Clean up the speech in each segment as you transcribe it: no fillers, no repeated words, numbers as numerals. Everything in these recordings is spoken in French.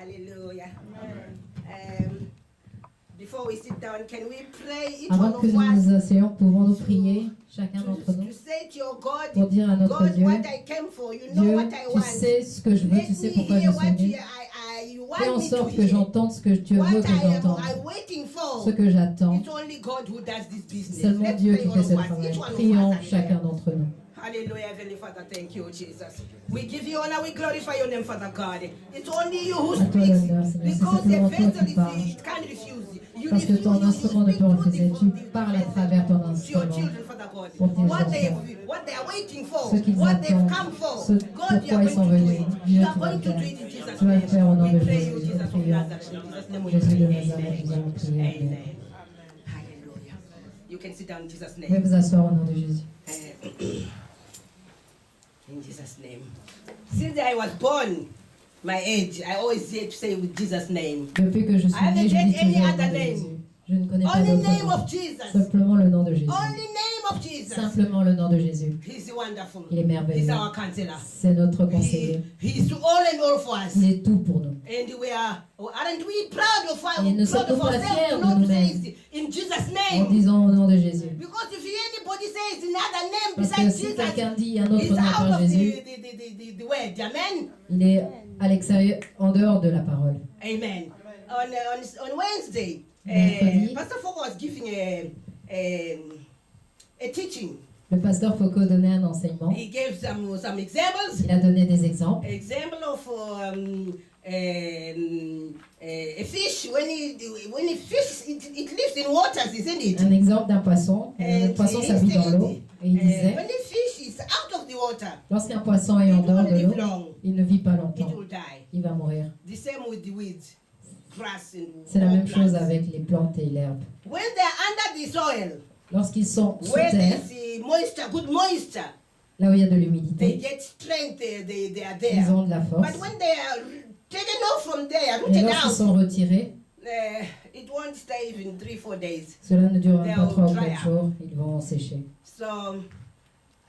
Hallelujah. Before we sit down, can we pray each Avant one que of nous us nous asseyions, pouvons-nous prier, chacun d'entre nous, to say to your God, pour dire à notre God, Dieu, what I came for, you know Dieu, what I tu want. sais ce que je veux, Let tu sais me pourquoi je hear suis what venu. you Fais en want me to sorte que hear. j'entende ce que tu veux What que j'entende, I'm waiting for. ce que j'attends. It's only God who does this business. Seulement Let's Dieu pray qui all fait of ce us, travail. each one of Prions us. chacun d'entre nous. Hallelujah, Heavenly Father, thank you, Jesus. We give you honor, we glorify your name, Father God. It's only you who À toi speaks, l'honneur, Seigneur. C'est because the simplement toi vessel qui parles. it can't refuse. You Parce que refuse, ton you instrument ne speak peut through refuser. the Tu parles à travers ton to your instrument. children, Father God. Pour tes What enfants. they are waiting for, Ce qu'ils what they've attendent, come for. ce God, you pourquoi are ils going sont to do venus. it. Dieu, You are tu vas going le to do faire. it in Jesus' Tu vas le name. faire au nom We de pray Jésus. you, Nous Jesus of prions. Nazareth. In Jesus' name we Jésus de pray. Nazareth, nous allons prier. Amen. Amen. Hallelujah. You can sit down in Jesus' Veuillez name. vous asseoir au nom de Jésus. In Jesus' name. Since I was born, my age, I always say to say with Jesus' name. Depuis que je suis I haven't né, je heard dis any toujours le other nom de name. Jésus. Je ne connais pas Only d'autre name nom. of Jesus. Simplement le nom de Jésus. Only name of Jesus. Simplement le nom de Jésus. He's wonderful. Il est merveilleux. He's our counselor. C'est notre conseiller. He's all and all for us. Il est tout pour nous. And aren't we proud of Et ne sommes-nous pas ourselves fiers to de know to nous-mêmes say it in Jesus' en name? disant au nom de Jésus? Because if anybody says another name Parce que besides si Jesus, quelqu'un dit un autre he's nom out par of Jésus, the word. Amen. il est à l'extérieur, en dehors de la parole. Amen. On Wednesday, Mercredi. Pastor Fogo was giving a teaching. Le pasteur Foucault donnait un enseignement. He gave some examples. Il a donné des exemples. Example of a fish when it fish it lives in waters, isn't it? Un exemple d'un poisson. And Le poisson he s'habille dans said, l'eau. Et il disait, when the fish is out of the water, lorsqu'un poisson est en it dehors won't de live l'eau, long. il ne vit pas It longtemps. will die. Il va mourir. The same with the weeds, grass and C'est la all même chose plants. avec les plantes et l'herbe. When they are under the soil, Lorsqu'ils sont sous where terre, there's moisture, good moisture, là où il y a de they l'humidité, get strength. They are ils there. ont de la force. But when they are taken off from there, Et rooted lorsqu'ils out, sont retirés, it won't stay even 3-4 days. cela ne dure même pas They'll 3 ou dry 4 up. jours, ils vont sécher. So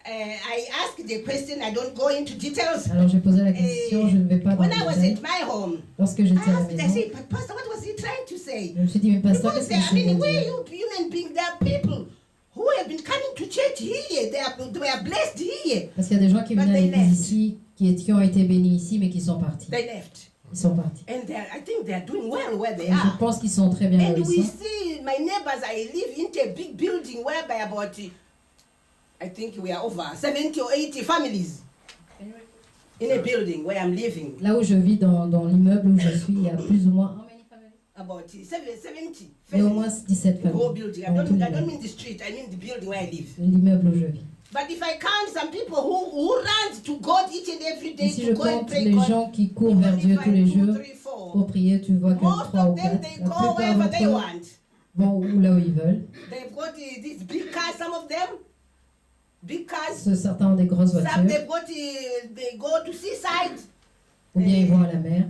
I asked the question. I don't go into details. Alors j'ai posé la question, je ne vais pas dans When les I was détails. at my home, Lorsque I j'étais à la asked, I maison, said, but Pastor, what was he trying to say? je me suis dit, mais pasteur, Because qu'est-ce qu'il there, I s'est mean, where dit? you human beings, there are people who have been coming to church here. They are blessed here. Parce qu'il y a des gens qui But venaient à they l'église left. ici, qui ont été bénis ici, mais qui sont partis. They left. Ils sont partis. And I think they are doing well where they Et je are. pense qu'ils sont très bien là And où we ils sont. see my neighbors, I live into a big building whereby about, I think we are over 70 or 80 families in a building where I'm living. Là où je vis, dans l'immeuble où je suis, il y a plus ou moins About 70 il y a au families. moins 17 The whole familles building. dans tout I don't l'immeuble. mean the street, I mean the building where I live. L'immeuble où je vis. But if I count some people who run to God each and every day Et si je to go and compte pray les God, gens qui you courent vers only Dieu tous les find 2, jours 3, 4. pour prier, tu vois que Most 3 ou of them, 4. they La go plupart wherever they d'entre eux want. vont là où ils veulent. They've got these big cars, some of them, big cars. Certains ont des grosses Some voitures, they've got, they go to seaside. ou bien ils vont à la mer.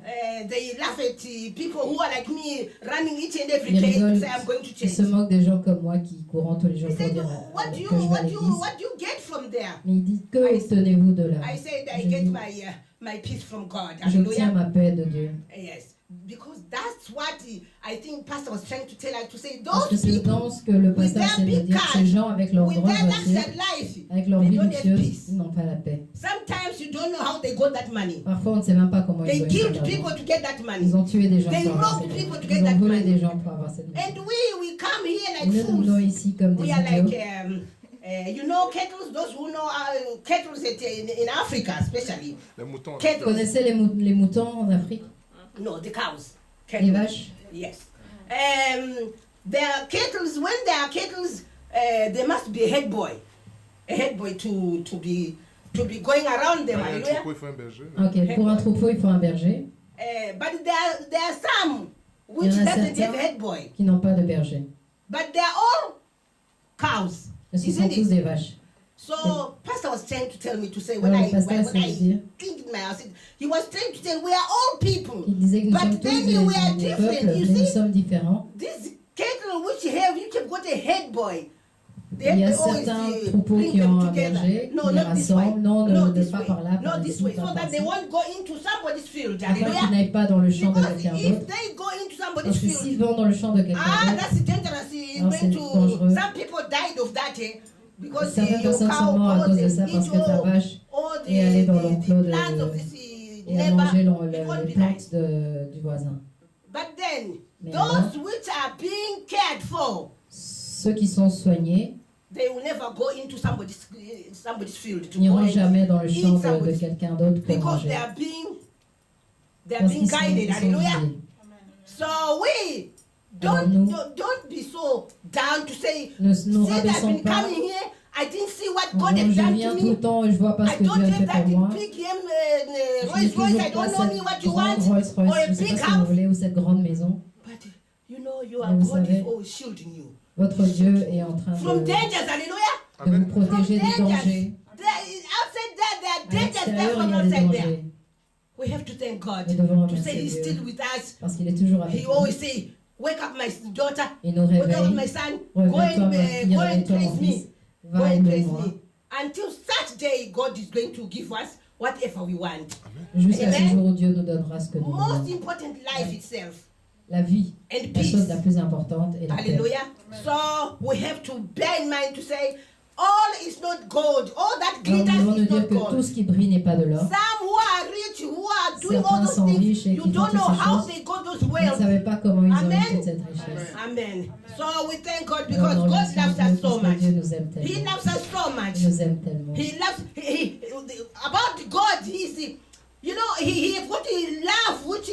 They laugh at people who are like me, running each and every Ils day to rigolent, say I'm going to ils se church. moquent des gens comme moi qui courent tous les jours He pour said, dire what que do you, je vais à what do l'église. you, what do you get from there? Mais il dit, que obtenez-vous de là? I said I Je get dis, my peace from God. j'obtiens Hallelujah. ma paix de Dieu. Yes, because that's what I think Pastor was trying to tell us to say. Parce que Those c'est people dans ce que le with pasteur their essaie de big dire, cars, ces gens avec leur with grande their voiture, luxury life, avec leur they vie don't have luxueuse, peace. ils n'ont pas la paix. Sometimes you don't know how they got that money. Parfois, on ne sait même pas comment ils They ont eu killed cet people argent. to get that money. Ils ont tué des gens They pour avoir robbed cette people to maison. get Ils that ont volé money. des gens pour avoir cette maison. And we come here Et like nous, nous venons fools. ici comme des We are like, idiots. you know, kettles. Those who know kettles in Africa, especially. Les moutons. Vous Kettles. connaissez les moutons en Afrique? No, the cows. Les Kettles. vaches? Yes. There are kettles. When there are kettles, there must be a head boy to be going around them. Quand il y a un Hallelujah. troupeau, il faut un berger. Ok, pour un troupeau, il faut un berger But there are some which Il y en a doesn't certains. have a head boy. qui n'ont pas de berger. But they are all cows. Mais ce sont Isn't tous it? des vaches. So Pastor was trying to tell me to say when Alors, I le pasteur essaie de dire, think in my house, he was trying to tell we are all people. il disait que nous But sommes tous then des we are peuples, different, mais you nous see. sommes différents. This cattle which you have got a head boy. Il y a certains troupeaux qui ont un berger, qui les rassemble. Non, ne pas par là, par ici, pas so par that they ci. won't go into somebody's field. Afin qu'ils Hallelujah. n'aillent pas dans le champ de Because quelqu'un if d'autre. they go into Parce somebody's que s'ils field, vont dans le champ de quelqu'un d'autre, that's dangerous. It's Alors, going c'est to. dangereux. Some people died of that, because certaines your personnes sont cow mortes à cause de goes ça and parce eat que ta vache all est allée dans the l'enclos de- plants of this et a neighbor. mangé It won't les be nice. plantes du voisin. But then, Mais those alors, which are being cared for, ceux qui sont soignés they will never go into somebody's field to go n'iront and jamais dans le champ eat de somebody's, quelqu'un d'autre pour because manger. they are being Parce qu'ils sont, guided. ils sont Hallelujah. guidés. So we Alors nous, don't be so down to say, ne nous since I've rabaissons been pas. coming here, I didn't see what Moi, God has je done viens to tout le me. temps et je vois pas ce I que Dieu don't a have fait that pour moi. big Je n'ai Rolls Royce. I toujours don't pas know me cette what you grande want, Rolls or Royce, a je ne sais big pas ce que vous house. voulez, ou cette grande maison. But you know, your Mais vous God is savez, always shielding you Votre Dieu est en train from de dangers. Hallelujah. vous protéger des From dangers. Outside there, there are À dangers there l'extérieur, from il y a des outside there. dangers. We have to thank God Nous devons to say remercier He's Dieu still with us. parce qu'il est toujours avec He nous. always say, "Wake up, my daughter. Il nous Wake up, réveille. my son. Go Réveille-toi, and ma fille, go and réveille-toi, praise mon me. fils. Go Va and et praise loue-moi. me." Until such day, God is going to give us whatever we want. Jusqu'à ce Amen. jour où Dieu nous donnera ce que nous Most voulons. important, life itself La vie, and la chose peace. la plus importante est la paix. Hallelujah. So we have to bear in mind to say, all is not gold. All that Alors nous glitters devons nous is dire not que tout gold. ce qui brille n'est pas de l'or. Some who are rich, who are doing all Certains those sont things, riches et you qui font don't toutes know ces how choses. they got those Vous ne wealth. savez pas comment ils ont Amen. eu toute cette richesse. Amen. So we thank God Alors, because nous God remercions loves Dieu us so parce que much. Dieu nous aime He tellement. loves us so much. Il nous aime tellement. He loves about God. He what he loves, which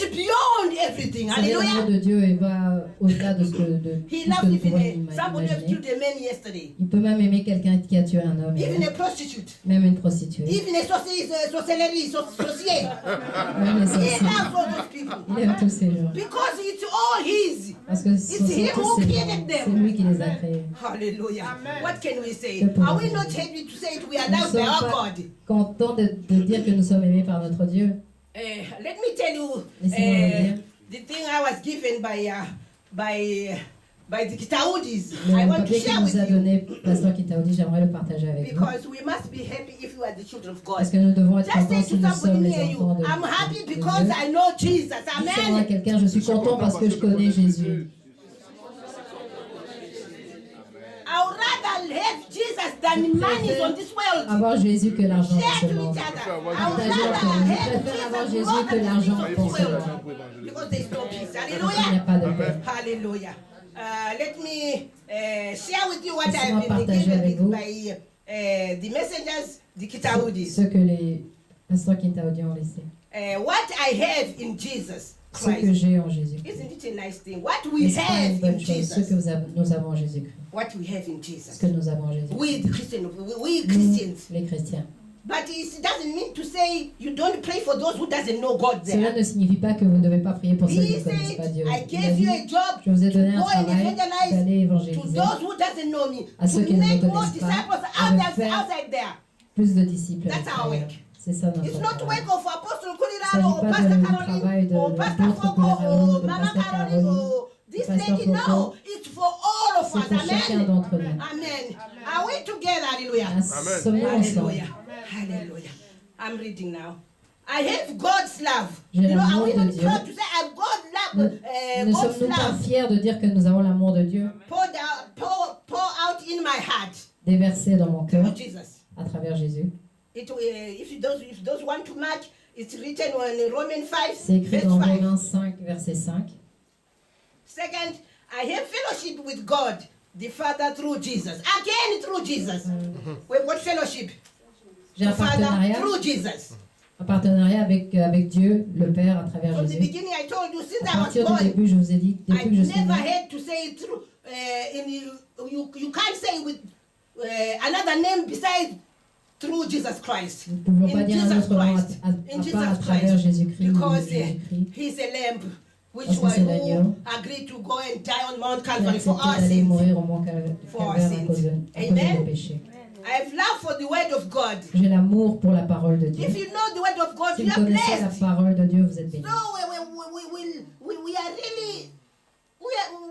is beyond everything. Vous savez, l'amour Hallelujah. de Dieu il va au-delà de ce que, He tout ce loves que nous pouvons even somebody has imaginer. killed a man yesterday. Il peut même aimer quelqu'un qui a tué un homme, Even a hier, prostitute. même une prostituée, Even a sorcellerie, sorcier. même les He sorciers. loves all those people. Il aime tous ces gens. Because it's all his. Parce que ce sont him tous who ces created gens. them. C'est lui qui les a créés. Hallelujah. What can we say? Que pouvons-nous Are we not dire? happy to say it? We are Nous ne loved by sommes our pas God. contents de dire que nous sommes aimés par notre Dieu. Let me tell you Laissez-moi vous dire. the thing I was given by the Kitaudis. I Le want to papier share qu'il with nous a you donné, Pasteur Kitaoudi, j'aimerais le partager avec vous. because we must be happy if you are the children of God. Parce que nous devons être Just contents say si to nous somebody sommes near les you, enfants de I'm happy de because Dieu. I know Jesus. Dites-moi à Amen. quelqu'un, je suis content parce que je connais Jésus. I would rather have Jesus than money on this world. Avoir Jésus que l'argent Share dans ce to monde. each other. I would Partagez rather entre vous. Je have préfère avoir Jesus Jésus more que than l'argent the pour things ce of this monde. world. Because there is no peace. Parce qu'il n'y a Hallelujah. pas de paix. Hallelujah. Let me share with you what Laissez-moi I've been partager avec given vous by the messengers, the Kitaudis. Ce que les pasteurs Kitaoudi ont laissé. What I have in Jesus Ce que Christ. j'ai en Jésus. Isn't it a nice thing? What we N'est-ce pas une have in bonne chose? Ce Jesus. que nous avons en Jésus-Christ. What we have in Ce Jesus. que nous avons en Jésus. We the Christians, we Nous, Christians. les chrétiens. But it doesn't mean to say you don't pray for those who doesn't know God Cela there. ne signifie pas que vous ne devez pas prier pour ceux qui He ne connaissent pas said, Dieu. I Il a gave you dit, a job je vous ai to donné un go and travail evangelize d'aller to évangéliser those who doesn't know me, à ceux to qui ne me make more connaissent pas, disciples et de faire outside there. plus de disciples. à That's our l'extérieur. work. C'est ça notre It's not travail. work of Apostle Il Kuliraro or ne s'agit pas Pastor du travail Caroline de or Pastor l'apôtre Foko Kuliraro, or de Mama Pasteur Caroline Caroline, or this Pasteur lady. No, Foko. it's for all of C'est us. pour chacun Amen. d'entre nous. Amen. Are we together? Hallelujah. Sommes-nous ensemble? Hallelujah. Hallelujah. I'm reading now. I have God's love. J'ai You know, are l'amour we de not Dieu. proud to say I have God's Ne, love? ne God's sommes-nous pas love fiers de dire que nous avons l'amour de Dieu pour out in my heart déversé dans mon cœur through Jesus. à travers Jésus? If those want to mark, it's written in Romans 5, C'est écrit verse dans 5. Romains 5, verset 5. Second, I have fellowship with God, the Father, through Jesus. Again, through Jesus. We've got fellowship. J'ai un The Father, partenariat, through Jesus. avec Dieu, le Père, à travers From the Jésus. beginning, I told you, since À I was partir du born, début, je vous ai dit, I depuis que je suis never né, had to say it through. You can't say with another name besides through Jesus Christ. nous ne pouvons pas In dire un Jesus autre nom Christ. à In part à Jesus travers Christ. Jésus-Christ. Because Jésus-Christ. he's a lamb which Parce que was c'est who l'agneau agreed to go and die on Mount Qui a Calvary for accepté our d'aller sins. mourir au mont Calvaire For our à sins. cause de Amen. nos péchés. I have love for the word of God. J'ai l'amour pour la parole de Dieu. If you know the word of God, Si you vous are connaissez la blessed. parole de Dieu, vous êtes bénis. No, we are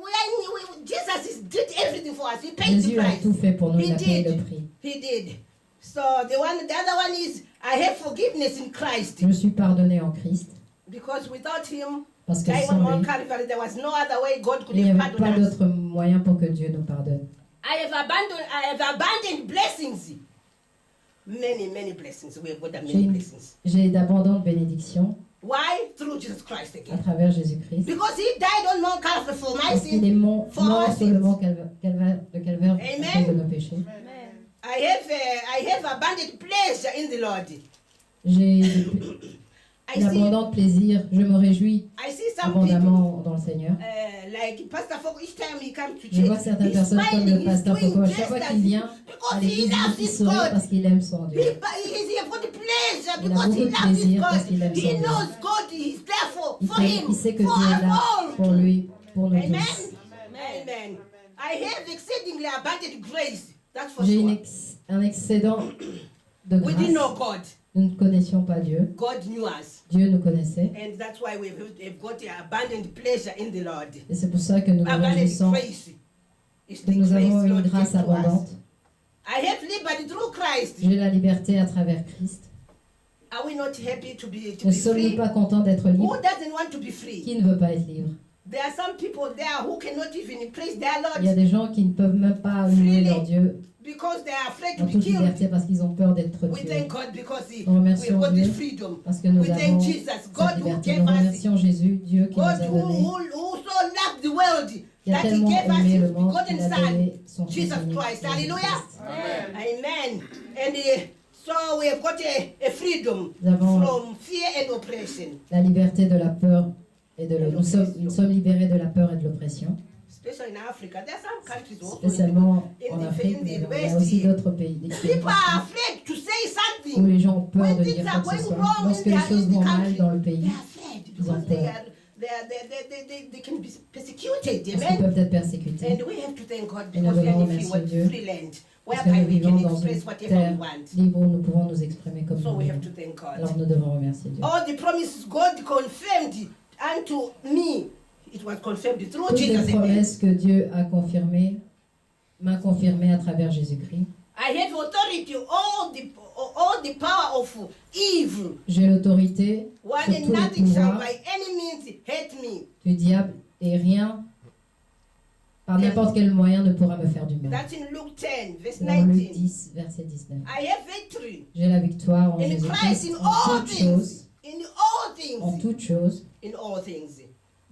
really, Jesus did everything everything for us. He paid the Jésus a price. tout fait pour nous, He il a payé le did. prix. He did. So the other one is I have forgiveness in Christ. Je suis pardonné en Christ. Because without him, Parce que dying sans on lui, Calvary, there was no other way God could il n'y have avait pas pardoned us. d'autre moyen pour que Dieu nous pardonne. I have abandoned blessings. Many blessings. We have got many blessings. J'ai d'abondantes bénédictions Why? Through Jesus Christ à again. travers Jésus-Christ. Because he died on Mount Calvary for my Parce qu'il est sin. mort For our sur le sins. mont Calvaire à cause de nos péchés. I have abundant pleasure in the Lord. J'ai I see, d'abondant plaisir. Je me réjouis I see some people, abondamment dans le Seigneur. like Pastor Foko, each time he comes to Je vois church, certaines he's personnes comme smiling, le he's pasteur doing Foko. À chaque fois just qu'il vient à because he l'église, loves il his sourit God. parce qu'il aime son Dieu. He has got pleasure Il a because he beaucoup de loves his plaisir God. parce qu'il aime He son Dieu. knows God is there for him, Il sait que for Dieu est us là all. pour lui, pour nous Amen. tous. Amen. I have exceedingly abundant grace. That's for J'ai sure. un excédent de We didn't know grâce. God. Nous ne connaissions pas Dieu. God knew us. Dieu nous connaissait. And that's why we've got abundant pleasure in the Lord. Et c'est pour ça que nous nous Abundant réjouissons grace. It's que the nous avons grace une Lord grâce gives to us. abondante. I have liberty through Christ. J'ai la liberté à travers Christ. Are we not happy to be Ne sommes-nous free? pas contents d'être Who libres? doesn't want to be free? Qui ne veut pas être libre? There are some people there who cannot even praise their Il y a Lord des gens qui ne peuvent même pas louer leur Dieu because they are afraid to en be toute killed. liberté parce qu'ils ont peur d'être We tués. thank God because Nous we remercions have got Dieu this freedom. parce que nous We thank avons Jesus, cette God who liberté. gave Nous us, remercions Jésus, Dieu qui nous a God donné. who so loved the world Il a that He tellement gave us aimé His le monde begotten qu'il a Son, donné son Fils Jesus unique, Christ. Jésus Hallelujah. Christ. Amen. And so we have got a freedom Nous avons from fear and oppression, la liberté de la peur et de nous sommes libérés de la peur et de l'oppression, especially in Africa. There are some countries also spécialement in en the- Afrique, in the mais il y a West aussi here. d'autres pays People are afraid to say où something. les gens ont peur When de things dire are quoi que ce going soit. wrong Lorsque in les their choses vont mal country, dans le they pays, are afraid ils ont because peur. they can be persecuted. parce qu'ils Amen. peuvent être persécutés. And we have to thank God Et nous because we devons are in remercier a Dieu, free land Parce que whereby nous we can vivons dans une express whatever terre we want. libre où nous pouvons nous exprimer comme So nous we have voulons. to thank God. Alors nous devons remercier Dieu. All the promises God confirmed unto me, it was confirmed through Toutes les Jesus. Amen. promesses que Dieu a confirmées, m'a confirmé à travers Jésus-Christ. I have authority, all the power of evil. J'ai l'autorité One sur and tous les nothing shall pouvoirs by any means hurt me. du diable et rien, par n'importe quel moyen, ne pourra me faire du mal. That's in Luke 10, verse C'est dans Luc 19. 10, verset 19. I have victory J'ai la victoire en in Christ Jésus-Christ in en all toutes things. choses. In all En things. toutes choses. In all things.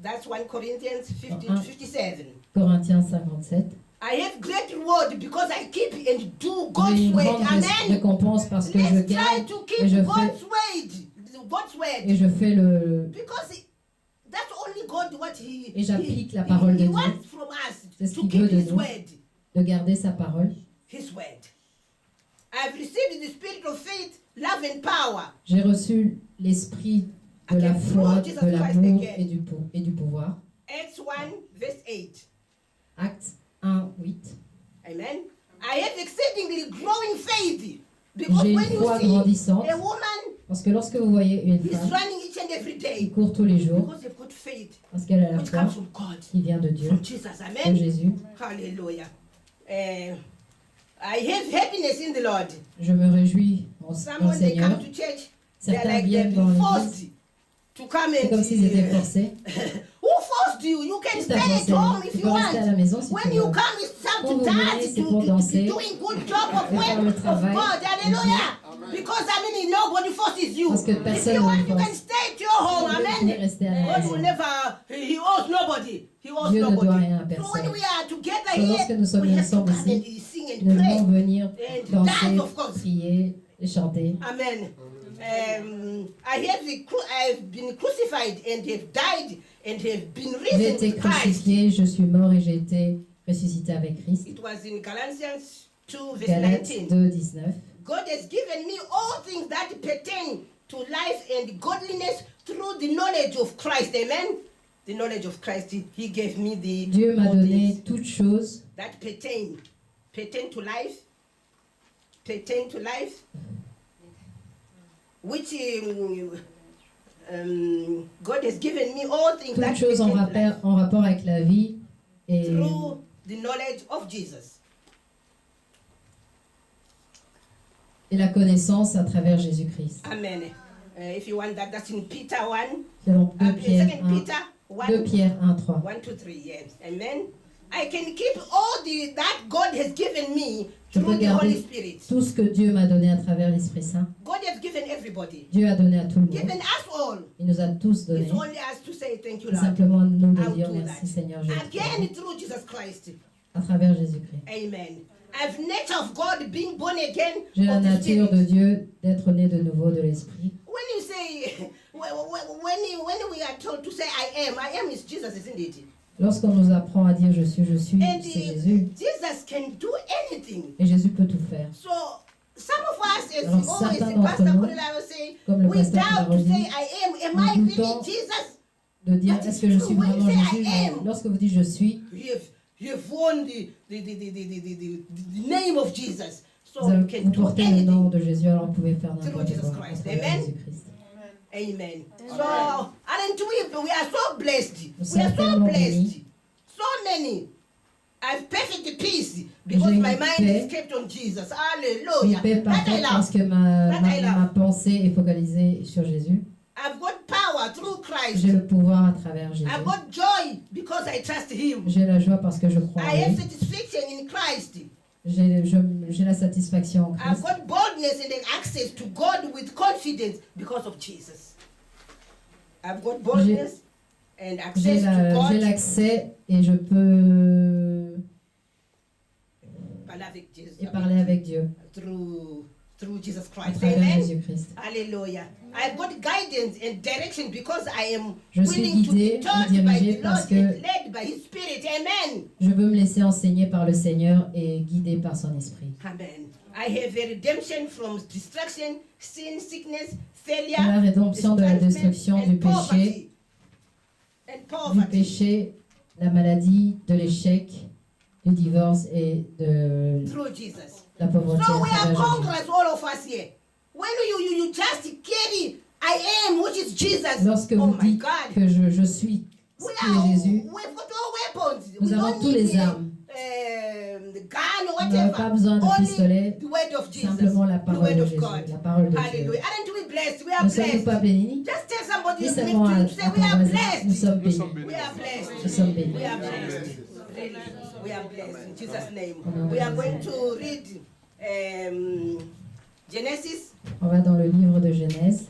That's 1 Corinthians 15 Uh-huh. to 57. Corinthiens 57. I have great reward because I keep and do J'ai God's une word. grande Amen. récompense parce que je Let's try garde to et je keep fais, God's word. God's word. et je fais le... Because that's only God what He Et j'applique la parole de He Dieu. wants from us C'est ce to qu'il keep veut de His nous. word. de garder sa parole. His word. I've received the spirit of faith, love and power. J'ai reçu l'esprit de la foi, de l'amour et du pouvoir. Acts 1 verse 8. Actes 1, 8. Amen. I have exceedingly growing faith. Because J'ai when une you foi see grandissante. a woman Parce que lorsque vous voyez une is femme running each and every qui day, court tous les jours, because they've got faith, parce qu'elle a la which foi comes from God, qui vient de Dieu, from Jesus. de Amen. Jésus, Hallelujah. I have happiness in the Lord. je me réjouis dans le Someone they Seigneur. come to church, they're Certains like they've viennent dans been l'église, forced to come c'est and comme s'ils étaient forcés. who forced you? You can Qui stay t'a at forcé? home if Tu you peux rester à la want. maison si tu When you veux. come, it's time Quand to vous dance, venez, c'est to pour danser, doing good job of de faire le work of travail. God. Hallelujah. Because nobody forces you. Parce que If personne you ne want, vous you can force. stay at your home. Vous pouvez Amen. rester à la God maison. will never, he owes nobody. He owes Dieu ne doit nobody. rien à So personne. when we are together So lorsque here, nous sommes we have to ensemble come and ici, sing nous and devons pray. venir And danser, dance, of course. prier et chanter. Amen. I've been crucified and have died and have been J'ai risen été with Christ. crucifié, je suis mort et j'ai été ressuscité avec Christ. It was in Galatians 2 verse Galates 19. 2, 19. God has given me all things that pertain to life and godliness through the knowledge of Christ. Amen. The knowledge of Christ. He gave me the Dieu m'a all donné things toutes choses that pertain to life. Pertain to life. Which God has given me all things that toutes choses pertain to life. en rapport avec la vie et Through the knowledge of Jesus. Et la connaissance à travers Jésus-Christ. Amen. If you want that, that's in Peter 1. C'est donc 2 Pierre 2 1, Peter 1. 2 Pierre 1, 3. 1, 2, 3, yes. Amen. I can keep all that God has given me Je peux through the Holy garder Spirit. tout ce que Dieu m'a donné à travers l'Esprit Saint. God has given everybody. Dieu a donné à tout le monde. Given us all. Il nous a tous donné. It's only us to say thank you, C'est Lord. simplement nous de I'll dire do merci that. Seigneur Jésus. Again, through Jesus Christ. À travers Jésus-Christ. Amen. I've nature of God being born again. J'ai la of the nature Spirit. de Dieu d'être né de nouveau de l'Esprit. When you say, when we are told to say I am is Jesus, isn't it? Lorsqu'on nous apprend à dire je suis, And c'est Jésus. Jesus can do anything. Et Jésus peut tout faire. So some of us, as Alors, always, certains d'entre Pastor nous, Kulila will say, comme le we pasteur doubt to Kulila say dit, I am. Am I nous really doutons Jesus? de dire That is est-ce que je true. suis When you vraiment say Jésus, I mais am, lorsque vous dites je suis, You've won the name of Jesus. So you can vous do portez le nom anything. de Jésus, alors vous pouvez faire n'importe Jesus quoi à Christ. travers Amen. Jésus-Christ. Amen. So, aren't we are so blessed. Nous We are sommes so tellement blessed. bénis. So many. I've perfect peace because J'ai my une mind paix. is kept on Jesus. Une Hallelujah. paix That I parfaite parce love. que ma That I love. pensée est focalisée sur Jésus. I've got power through Christ. J'ai le pouvoir à travers Jésus. I've got joy because I trust Him. J'ai la joie parce que je crois en I have lui. satisfaction in Christ. J'ai la satisfaction en I've Christ. got boldness and access to God with confidence because of Jesus. I've got boldness and J'ai access to God. l'accès et je peux parler avec Dieu Through Jesus à Christ. travers Amen. Jésus-Christ. Hallelujah. I've got guidance and direction because I am Je suis willing to be guidée et taught by dirigée the parce Lord que and led by His Spirit. Amen. je veux me laisser enseigner par le Seigneur et guider par son esprit. Amen. I have a redemption from destruction, sin, sickness, failure, La rédemption de la destruction, du péché, and la maladie, de l'échec, du divorce et de through Jesus. la pauvreté. So à we are travers Jésus. conquerors, all of us here. When you just carry I am, which is Jesus. Lorsque Oh vous my dites God. que je suis ce We qui est Jésus, we've got all weapons. nous We avons don't tous need les armes. the gun or Vous n'avez pas whatever. besoin de Only pistolet, the word of Jesus. simplement la The parole word de of Jésus, God. la parole de Dieu. Hallelujah. Aren't we blessed? We are Ne sommes-nous pas blessed. bénis? Just tell somebody Dis next seulement to à you, say ton we are voisin, blessed. nous sommes bénis. We are blessed. Nous sommes bénis. We are blessed. Really, we are blessed in Jesus' name. Amen. We are going to read Genesis. On va dans le livre de Genèse.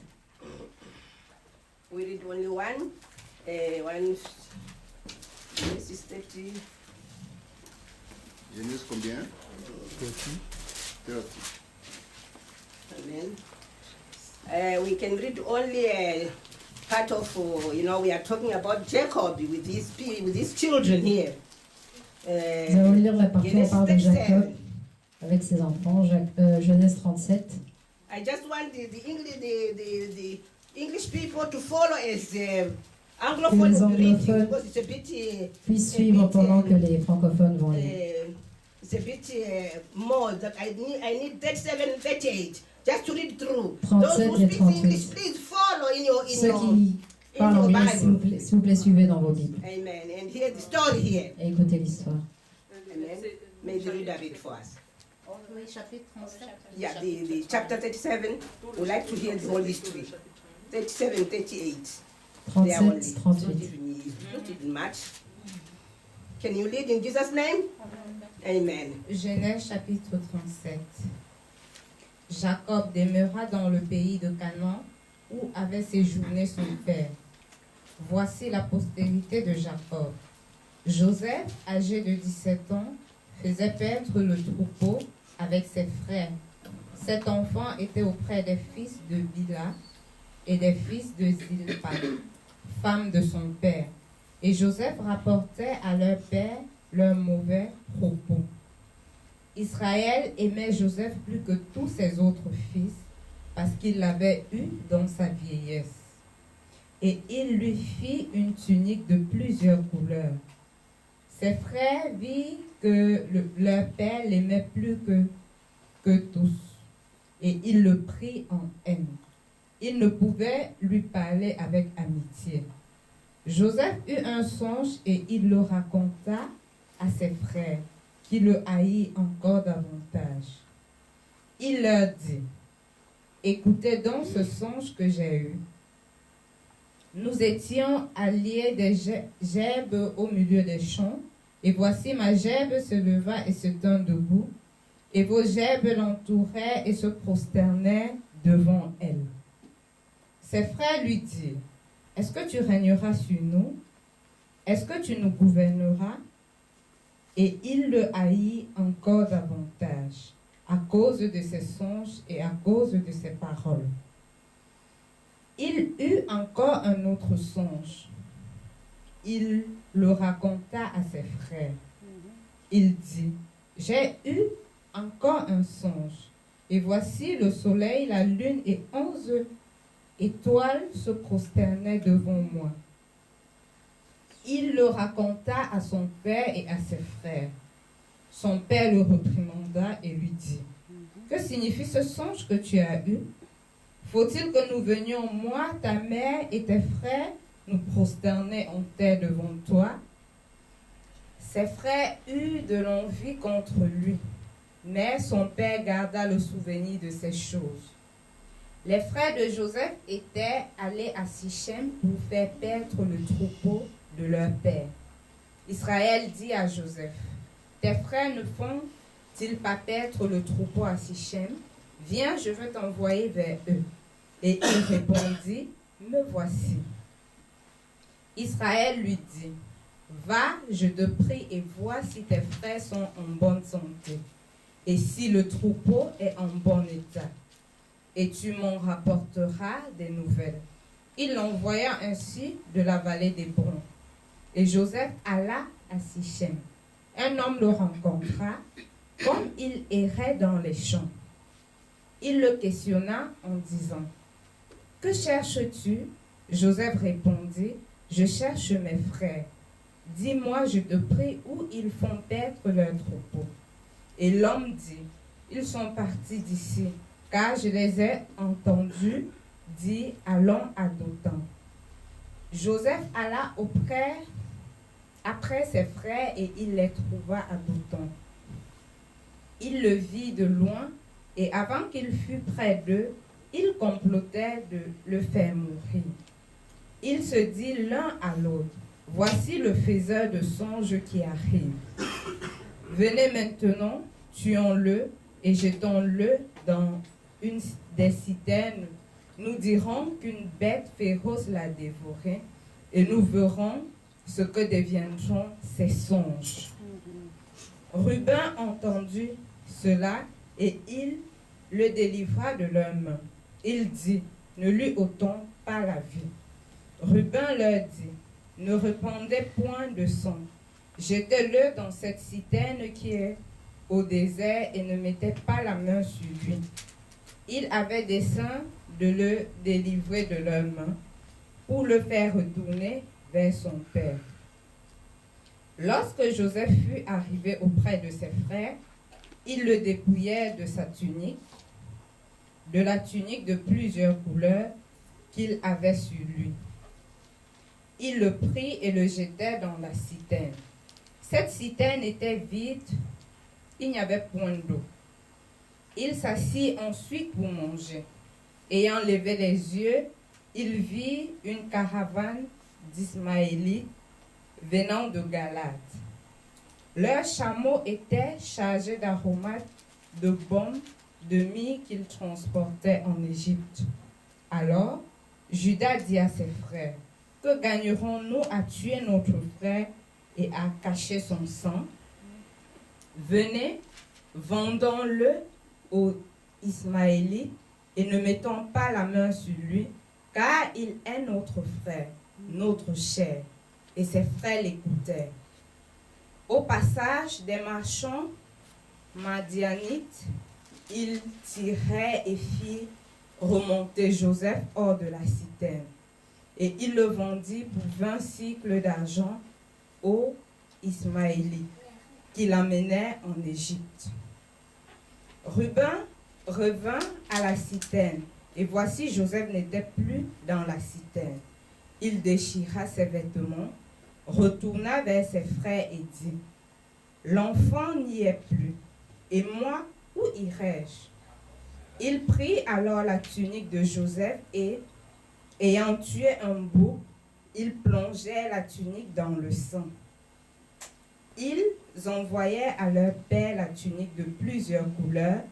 We read only one. Genesis 30. Genèse combien? 30. Amen. We can read only part of, we are talking about Jacob with his children here. Nous allons lire la partie où on parle de Jacob avec ses enfants, Genèse 37. I just want the English people to follow as Anglophone will be reading because it's a bit. Puissent suivre pendant que les francophones vont lire. It's a bit more that I need 37, 38 just to read through. 37 Those who et speak 38. English, please follow in your Ceux qui parlent your anglais, Bible. s'il vous plaît, suivez dans vos Bibles Amen. And hear the story here. et écoutez l'histoire. Amen. May the reader read for us. Oui, chapitre 37. Yeah, the chapter 37. We'd like to hear the whole history. 37, 38. They are only 37, not 38. not even much. Can you read in Jesus' name? Amen. Genèse chapitre 37. Jacob demeura dans le pays de Canaan où avait séjourné son père. Voici la postérité de Jacob. Joseph, âgé de 17 ans, faisait paître le troupeau avec ses frères. Cet enfant était auprès des fils de Bila et des fils de Zilpa, femme de son père. Et Joseph rapportait à leur père leurs mauvais propos. Israël aimait Joseph plus que tous ses autres fils parce qu'il l'avait eu dans sa vieillesse. Et il lui fit une tunique de plusieurs couleurs. Ses frères virent que leur père l'aimait plus que tous, et il le prit en haine. Il ne pouvait lui parler avec amitié. Joseph eut un songe et il le raconta à ses frères, qui le haït encore davantage. Il leur dit, écoutez donc ce songe que j'ai eu. Nous étions alliés des gerbes au milieu des champs, et voici ma gerbe se leva et se tint debout, et vos gerbes l'entouraient et se prosternaient devant elle. Ses frères lui dirent, est-ce que tu régneras sur nous? Est-ce que tu nous gouverneras? Et il le haït encore davantage, à cause de ses songes et à cause de ses paroles. Il eut encore un autre songe. Il le raconta à ses frères. Il dit, j'ai eu encore un songe, et voici le soleil, la lune et 11 étoiles se prosternaient devant moi. Il le raconta à son père et à ses frères. Son père le réprimanda et lui dit, que signifie ce songe que tu as eu? Faut-il que nous venions, moi, ta mère et tes frères, nous prosterner en terre devant toi? Ses frères eurent de l'envie contre lui, mais son père garda le souvenir de ces choses. Les frères de Joseph étaient allés à Sichem pour faire paître le troupeau de leur père. Israël dit à Joseph, tes frères ne font-ils pas paître le troupeau à Sichem? Viens, je veux t'envoyer vers eux. Et il répondit, me voici. Israël lui dit, va, je te prie, et vois si tes frères sont en bonne santé, et si le troupeau est en bon état, et tu m'en rapporteras des nouvelles. Il l'envoya ainsi de la vallée d'Hébron. Et Joseph alla à Sichem. Un homme le rencontra, comme il errait dans les champs. Il le questionna en disant, que cherches-tu? Joseph répondit, je cherche mes frères. Dis-moi, je te prie, où ils font paître leur troupeau. Et l'homme dit, ils sont partis d'ici, car je les ai entendus dire, allons à Dothan. Joseph alla après ses frères et il les trouva à Dothan. Il le vit de loin et avant qu'il fût près d'eux, il complotait de le faire mourir. Il se dit l'un à l'autre, voici le faiseur de songes qui arrive. Venez maintenant, tuons-le et jetons-le dans une des citernes. Nous dirons qu'une bête féroce l'a dévoré et nous verrons ce que deviendront ses songes. Ruben entendit cela et il le délivra de leurs mains. Il dit, ne lui ôtons pas la vie. Ruben leur dit, ne répandez point de sang. Jetez-le dans cette citerne qui est au désert et ne mettez pas la main sur lui. Il avait dessein de le délivrer de leurs mains pour le faire retourner vers son père. Lorsque Joseph fut arrivé auprès de ses frères, ils le dépouillèrent de sa tunique, de la tunique de plusieurs couleurs qu'il avait sur lui. Il le prit et le jetait dans la citerne. Cette citerne était vide, il n'y avait point d'eau. Il s'assit ensuite pour manger. Ayant levé les yeux, il vit une caravane d'Ismaélites venant de Galade. Leurs chameaux étaient chargés d'aromates, de baume, de myrrhe qu'ils transportaient en Égypte. Alors, Judas dit à ses frères, que gagnerons-nous à tuer notre frère et à cacher son sang? Venez, vendons-le aux Ismaélites et ne mettons pas la main sur lui, car il est notre frère, notre chair. Et ses frères l'écoutèrent. Au passage des marchands madianites, ils tirèrent et firent remonter Joseph hors de la citerne. Et il le vendit pour 20 cycles d'argent aux Ismaélites, qui l'amenèrent en Égypte. Ruben revint à la citerne, et voici Joseph n'était plus dans la citerne. Il déchira ses vêtements, retourna vers ses frères et dit, L'enfant n'y est plus. Et moi, où irai-je? Il prit alors la tunique de Joseph et, ayant tué un bouc, il plongeait la tunique dans le sang. Ils envoyaient à leur père la tunique de plusieurs couleurs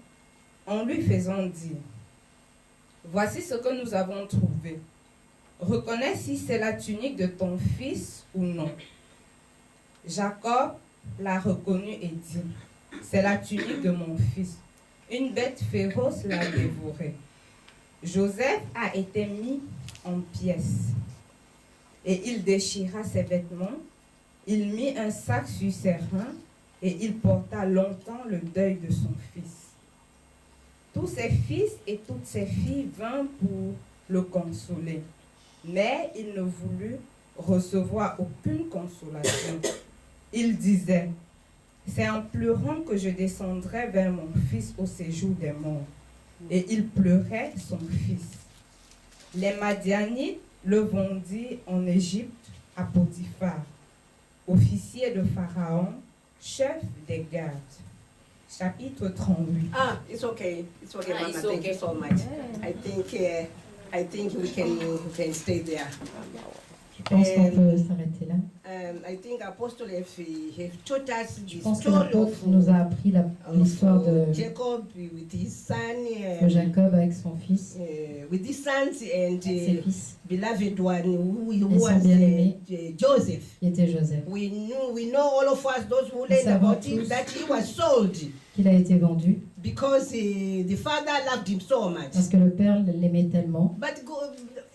en lui faisant dire: voici ce que nous avons trouvé. Reconnais si c'est la tunique de ton fils ou non. Jacob l'a reconnu et dit: c'est la tunique de mon fils. Une bête féroce l'a dévoré. Joseph a été mis en pièces et il déchira ses vêtements. Il mit un sac sur ses reins et il porta longtemps le deuil de son fils. Tous ses fils et toutes ses filles vinrent pour le consoler, mais il ne voulut recevoir aucune consolation. Il disait: c'est en pleurant que je descendrai vers mon fils au séjour des morts. Et il pleurait son fils. Les Madianites le vendirent en Égypte à Potiphar, officier de Pharaon, chef des gardes. Chapitre 38. It's okay. It's okay, Mama. It's Thank okay. you so much. I think we can stay there. Je pense qu'on peut s'arrêter là. I think Apostle have taught us Je the pense que story l'apôtre of nous a appris l'histoire de Jacob with his son, Jacob avec son fils, with his sons and ses fils, beloved one who Et son was bien-aimé. Joseph. qui était Joseph, We know all of us, those who learned savons about him, tous. that he was sold qu'il a été vendu because the father loved him so much. parce que le père l'aimait tellement. But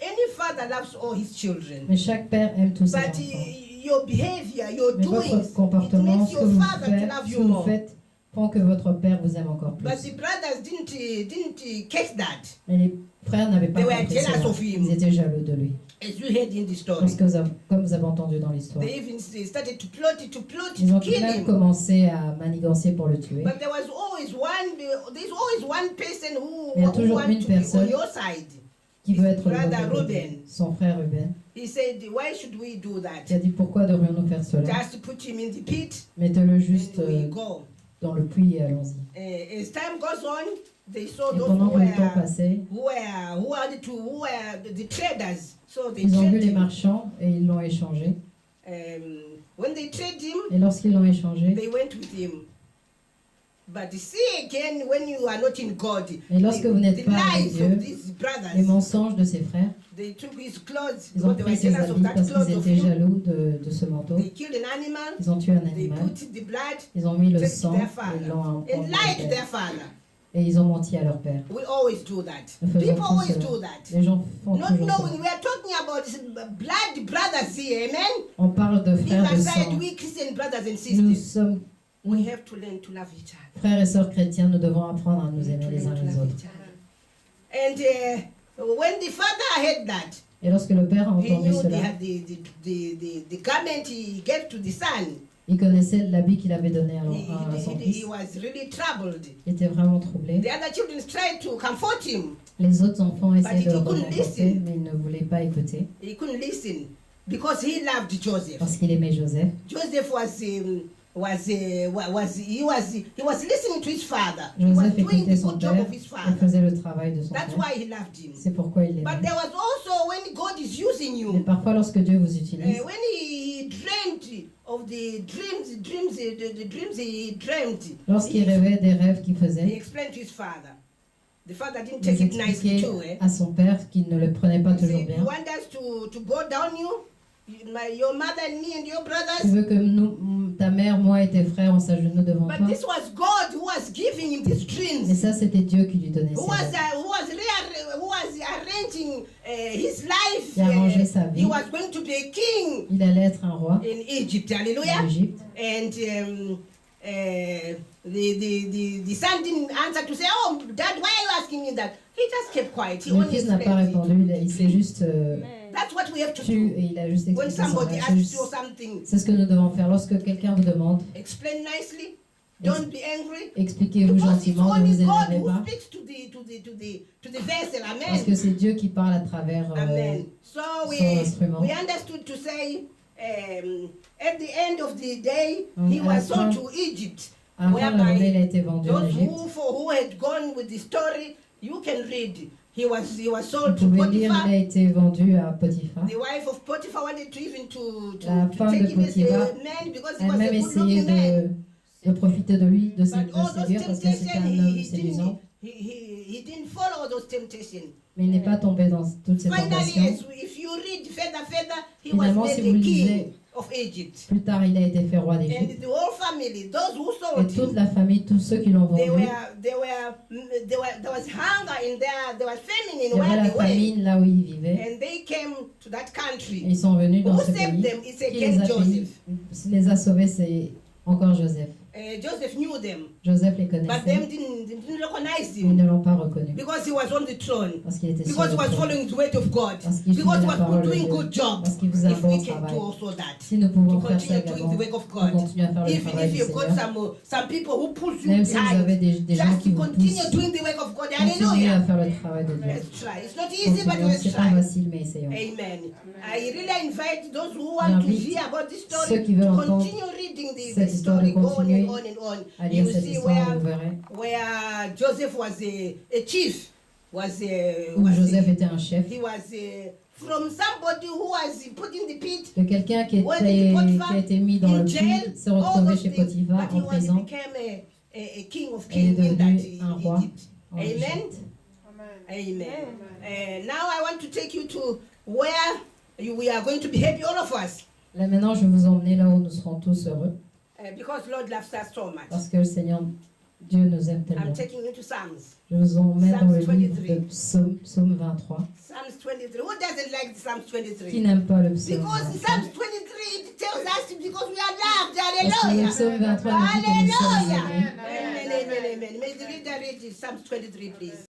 any father loves all his children. Mais chaque père aime tous ses But enfants. your behavior, your Mais doings, votre it comportement, makes ce que your vous father to faites, love ce you que vous more. faites, font que votre père vous aime encore plus. But the brothers didn't catch that, Mais les frères n'avaient pas They were compris jealous cela. of him. Ils étaient jaloux de lui. as you heard in the story. Parce que comme vous avez entendu dans l'histoire. They even started to plot Ils to ont kill même him. commencé à manigancer pour le tuer. But there's always one person Il y a who toujours wants une to be on personne your side. Qui veut être le Brother bon côté. Reuben. Son frère Ruben. He said, why should we do Qui a that? dit pourquoi devrions-nous faire cela? Just put him in the pit Mettez-le juste and we go. dans le puits et allons-y. As time goes on, they saw Et those pendant que le temps passait, who were the traders. So they ils ont vu traded les him. marchands et ils l'ont échangé. When they traded him, Et lorsqu'ils l'ont échangé, they went with him. But you see again, when you are not in God, Et lorsque vous n'êtes the pas avec lies Dieu, of these les brothers, mensonges de ses frères, they took his clothes ils ont because they were pris ses jealous of habits that parce clothes qu'ils of étaient him. jaloux de ce manteau. They killed an animal, Ils ont tué un they animal, put the blood, ils ont mis le take sang their et father, l'ont and emporté lied to à their terre. father. Et ils ont menti à leur père. We always do that. Nous faisons People tous always cela. do that. Les gens font Not toujours knowing, cela. we are talking about these blood brothers here, amen? On parle de Leave frères de aside sang. we Christian brothers and Nous sisters. sommes We have to learn to love each other. frères et sœurs chrétiens, nous devons apprendre à nous We have aimer to les learn uns to les love autres. each other. And when the father heard that, Et lorsque le père a he entendu knew cela, the garment he gave to the son. il connaissait l'habit qu'il avait donné à son He fils. was really troubled. Il était vraiment troublé. The other children tried to comfort him. Les autres enfants essayaient de he le couldn't réconforter, listen. mais il ne voulait pas écouter He couldn't listen because he loved Joseph. parce qu'il aimait Joseph. Joseph he was listening to his father. He was Joseph doing écoutait the son good job père of his et father. faisait le travail de son That's père. why he loved him. C'est pourquoi il But l'aimait. there was also when God is using Mais you, parfois, lorsque Dieu vous utilise, when he dreamed of the dreams he dreamed, lorsqu'il rêvait des rêves qu'il he faisait, explained to his father. The father didn't il take it nicely expliquait too. à son père qu'il ne le prenait pas He toujours said, bien. you want us to go down you? Your mother and me and your Tu brothers? veux que nous, ta mère, moi et tes frères, on s'agenouille devant But toi? this was God who was giving him these Mais dreams. ça, c'était Dieu qui lui donnait Who ces was, rêves. who was arranging his life. Il a arrangé sa vie. He was going to be a king Il allait être un roi in Egypt. en Hallelujah. Égypte. And the son didn't answer to say, oh, Dad, why are you asking me that? He just kept quiet. He Le only fils n'a pas explained it. répondu, il s'est juste That's what we have to tu do. et il a juste When expliqué son somebody rêve. asks you something, C'est ce que nous devons faire. Lorsque quelqu'un vous demande, explain nicely. Don't be angry. expliquez-vous Because it's gentiment, ne only vous God énervez who pas. speaks to the vessel. Parce que Amen. c'est Dieu qui parle à travers Amen. So son instrument. we understood to say at the end of the day, he À la was fin- sold to Egypt. À la fin de la journée, il a Whereby été vendu en those Égypte. who had gone with the story, you can read. He was Vous sold to pouvez lire, il Potiphar. a été vendu à Potiphar. The wife of Potiphar wanted to even to La femme take de him as Potiphar a man because he was a elle-même good essayé looking man. de profiter de lui, de But all those séduire parce que c'était temptations, un homme séduisant. he didn't follow all those temptations. Mais il n'est pas tombé dans toutes ces Finally, tentations. if you read further, he was Finalement, made si vous the lisez, king of Egypt. plus tard, il a été fait roi And d'Égypte. the whole family, those who Et sold toute him, la famille, tous ceux qui l'ont there vendu, was hunger in there was famine il in y avait where la they were. famine là où ils vivaient. And they came to that Et country. ils sont venus dans Who ce saved pays. them? It's Qui again les a payés, Joseph. les a sauvés, c'est encore Joseph. Joseph knew them, Joseph les but them connaissait, didn't recognize mais ils him ne l'ont pas reconnu. because he was on the throne. Parce qu'il était sur Because he le was trône. following the word of God. Parce qu'il Because he suivait la was parole de doing Dieu. good job. Parce qu'il faisait un If bon we can travail. do also that. Si nous To pouvons faire ça continue doing également, the work of on God. continue à faire le Even travail if du you've got Seigneur. some people who pull you Même si vous avez behind, des gens just qui to vous continue poussent, doing the work of God. continuez à Hallelujah. faire le travail de Dieu. Let's try. It's not easy, but Continuons. let's C'est pas try. facile, mais essayons. Amen. I really invite those who want to J'invite hear about this ceux story qui veulent to entendre continue reading the cette histoire, de story, go on continuer and on and on. à You lire cette see histoire, vous verrez. where Joseph was a chief, Où Joseph était un chef, he was from somebody who was put in the pit. de quelqu'un qui a été mis dans le puits, s'est retrouvé chez Potiphar en prison became a king of et est kings in devenu that un roi Egypt. en Amen. Égypte. Amen. Now I want to take you to where we are going to be happy, all of us, Là maintenant, je vais vous emmener là où nous serons tous heureux, because Lord loves us so much. parce que le Seigneur, Dieu nous aime I'm tellement. taking you to Psalms. Je vous emmène dans le Psalms livre 23. de Psaume 23. Psalms 23. Who doesn't like Psalms Qui 23? n'aime pas le psaume Because 23? Psalms 23 it tells us because we are loved. Parce que le Hallelujah. psaume 23 nous dit que nous sommes Hallelujah. aimés. Amen, amen, amen. May the reader read Psalms 23, please.